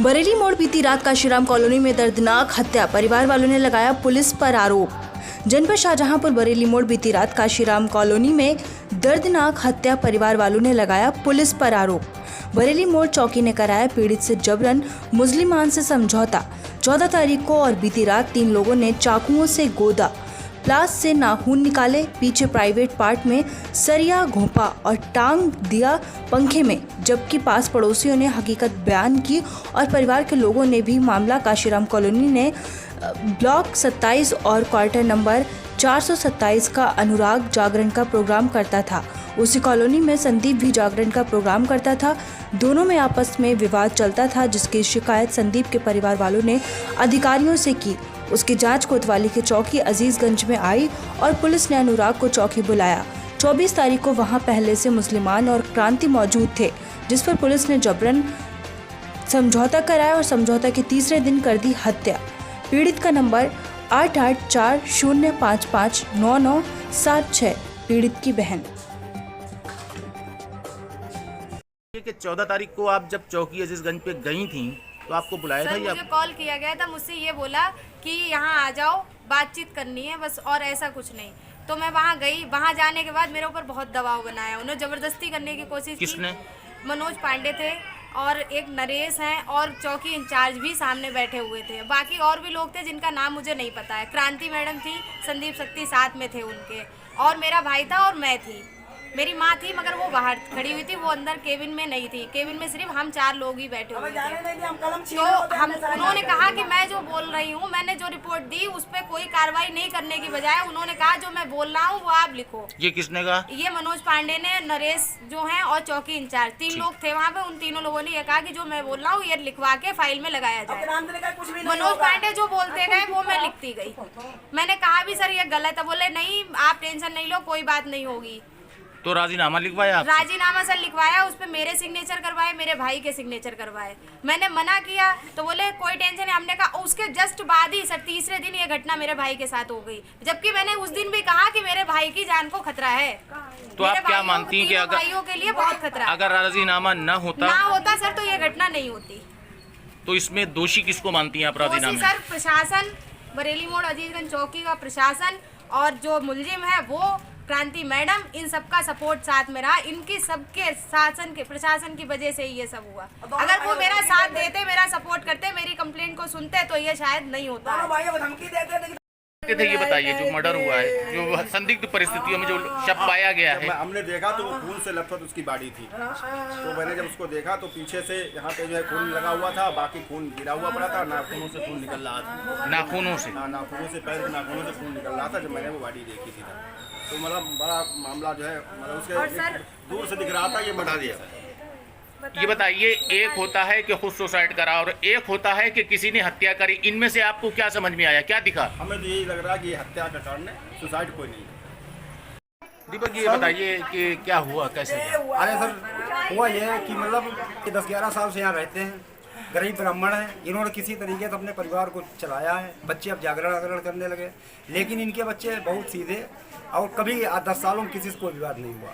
बरेली मोड़ बीती रात काशीराम कॉलोनी में दर्दनाक हत्या, परिवार वालों ने लगाया पुलिस पर आरोप। जनपद शाहजहांपुर बरेली मोड़ बीती रात काशीराम कॉलोनी में दर्दनाक हत्या, परिवार वालों ने लगाया पुलिस पर आरोप। बरेली मोड़ चौकी ने कराया पीड़ित से जबरन मुस्लिमान से समझौता। 14 तारीख को और बीती रात 3 लोगों ने चाकुओं से गोदा, प्लास से नाखून निकाले, पीछे प्राइवेट पार्ट में सरिया घोंपा और टांग दिया पंखे में, जबकि पास पड़ोसियों ने हकीकत बयान की और परिवार के लोगों ने भी मामला। काशीराम कॉलोनी ने ब्लॉक 27 और क्वार्टर नंबर 427 का अनुराग जागरण का प्रोग्राम करता था। उसी कॉलोनी में संदीप भी जागरण का प्रोग्राम करता था। दोनों में आपस में विवाद चलता था, जिसकी शिकायत संदीप के परिवार वालों ने अधिकारियों से की। उसकी जांच कोतवाली के चौकी अजीजगंज में आई और पुलिस ने अनुराग को चौकी बुलाया। 24 तारीख को वहां पहले से मुस्लिमान और क्रांति मौजूद थे, जिस पर पुलिस ने जबरन समझौता कराया और समझौता के तीसरे दिन कर दी हत्या। पीड़ित का नंबर 8840559976, पीड़ित की बहन। कि 14 तारीख को आप जब चौकी अजीजगंज पे गई थी तो आपको बुलाया था या मुझे कॉल किया गया था, मुझसे ये बोला कि यहाँ आ जाओ, बातचीत करनी है बस, और ऐसा कुछ नहीं। तो मैं वहाँ गई। वहाँ जाने के बाद मेरे ऊपर बहुत दबाव बनाया, उन्हें जबरदस्ती करने की कोशिश की। किसने? मनोज पांडे थे और एक नरेश हैं और चौकी इंचार्ज भी सामने बैठे हुए थे। बाकी और भी लोग थे जिनका नाम मुझे नहीं पता है। क्रांति मैडम थी, संदीप शक्ति साथ में थे उनके, और मेरा भाई था और मैं थी। मेरी माँ थी मगर वो बाहर खड़ी हुई थी, वो अंदर केबिन में नहीं थी। केबिन में सिर्फ हम 4 लोग ही बैठे हुए थे। तो उन्होंने कहा कि मैं जो बोल रही हूँ, मैंने जो रिपोर्ट दी उस पर कोई कार्रवाई नहीं करने की बजाय उन्होंने कहा जो मैं बोल रहा हूँ वो आप लिखो। ये किसने कहा? ये मनोज पांडे ने, नरेश जो हैं और चौकी इंचार्ज, 3 लोग थे वहाँ पे। उन तीनों लोगों ने ये कहा कि जो मैं बोल रहा हूँ ये लिखवा के फाइल में लगाया जाए। मनोज पांडे जो बोलते गए वो मैं लिखती गई। मैंने कहा भी सर ये गलत है, बोले नहीं आप टेंशन नहीं लो, कोई बात नहीं होगी। तो राजीनामा लिखवाया? राजीनामा सर लिखवाया, उस पर मेरे सिग्नेचर करवाए, मेरे भाई के सिग्नेचर करवाए। मैंने मना किया तो बोले कोई टेंशन नहीं। हमने कहा उसके जस्ट बाद ही सर तीसरे दिन ये घटना मेरे भाई के साथ हो गई, जबकि मैंने उस दिन भी कहा कि मेरे भाई की जान को खतरा है। तो आप क्या मानती हैं कि अगर भाइयों के लिए बहुत खतरा, अगर राजीनामा न होता सर तो ये घटना नहीं होती। तो इसमें दोषी किसको मानती हैं आप? राजीनामा सर प्रशासन, बरेली मोड़ अजीजगंज चौकी का प्रशासन, और जो मुलजिम है वो क्रांति मैडम, इन सबका सपोर्ट साथ में रहा। इनकी सबके शासन के प्रशासन की वजह से ही ये सब हुआ। अगर वो मेरा साथ देते, मेरा सपोर्ट करते, मेरी कंप्लेंट को सुनते तो ये शायद नहीं होता है। ये बताइए जो मर्डर हुआ है, जो संदिग्ध परिस्थितियों में जो शव पाया गया है। हमने देखा तो वो खून से लथपथ उसकी बॉडी थी। तो मैंने जब उसको देखा तो पीछे से यहाँ पे जो है खून लगा हुआ था, बाकी खून गिरा हुआ पड़ा था, नाखूनों से खून निकल रहा था। नाखूनों से? हाँ, नाखूनों से, पैर के नाखूनों से खून निकल रहा था जब मैंने वो बॉडी देखी थी। तो मतलब बड़ा मामला जो है, मतलब उसके दूर से दिख रहा था ये मर्डर दिया। ये बताइए, एक होता है कि खुद सुसाइड करा और एक होता है कि किसी ने हत्या करी, इनमें से आपको क्या समझ में आया, क्या दिखा? हमें तो यही लग रहा है कि हत्या का कारण है, सुसाइड कोई नहीं। दीपक ये बताइए कि क्या हुआ, कैसे? अरे सर हुआ ये है कि मतलब 10-11 साल से यहाँ रहते हैं, गरीब ब्राह्मण हैं। इन्होंने किसी तरीके से अपने परिवार को चलाया है। बच्चे अब जागरण करने लगे, लेकिन इनके बच्चे बहुत सीधे, और कभी 10 सालों में किसी से कोई विवाद नहीं हुआ,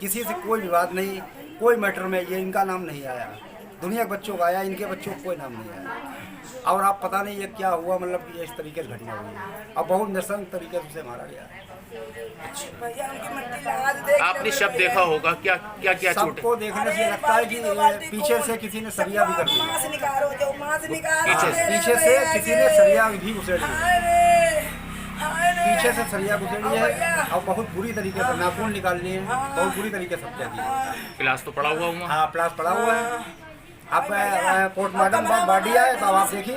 किसी से कोई विवाद नहीं, कोई मैटर में ये इनका नाम नहीं आया। दुनिया के बच्चों का आया, इनके बच्चों को कोई नाम नहीं आया। और आप पता नहीं ये क्या हुआ, मतलब कि इस तरीके से घटना हुई है। अब बहुत नृशंस तरीके से उसे मारा गया। आपने शव देखा होगा, क्या क्या क्या? सबको देखने से लगता है कि पीछे से किसी ने सरिया भी कर दिया, पीछे से किसी ने सरिया भी घुसेड़ दिया, पीछे से सरिया घुसेड़ी है और बहुत बुरी तरीके से नाखून निकाल लिए हैं, बहुत बुरी तरीके से हत्या की। प्लास तो पड़ा हुआ? हाँ, प्लास पड़ा हुआ है। आप पोस्टमार्टम बॉडी आए तो आप देखिए।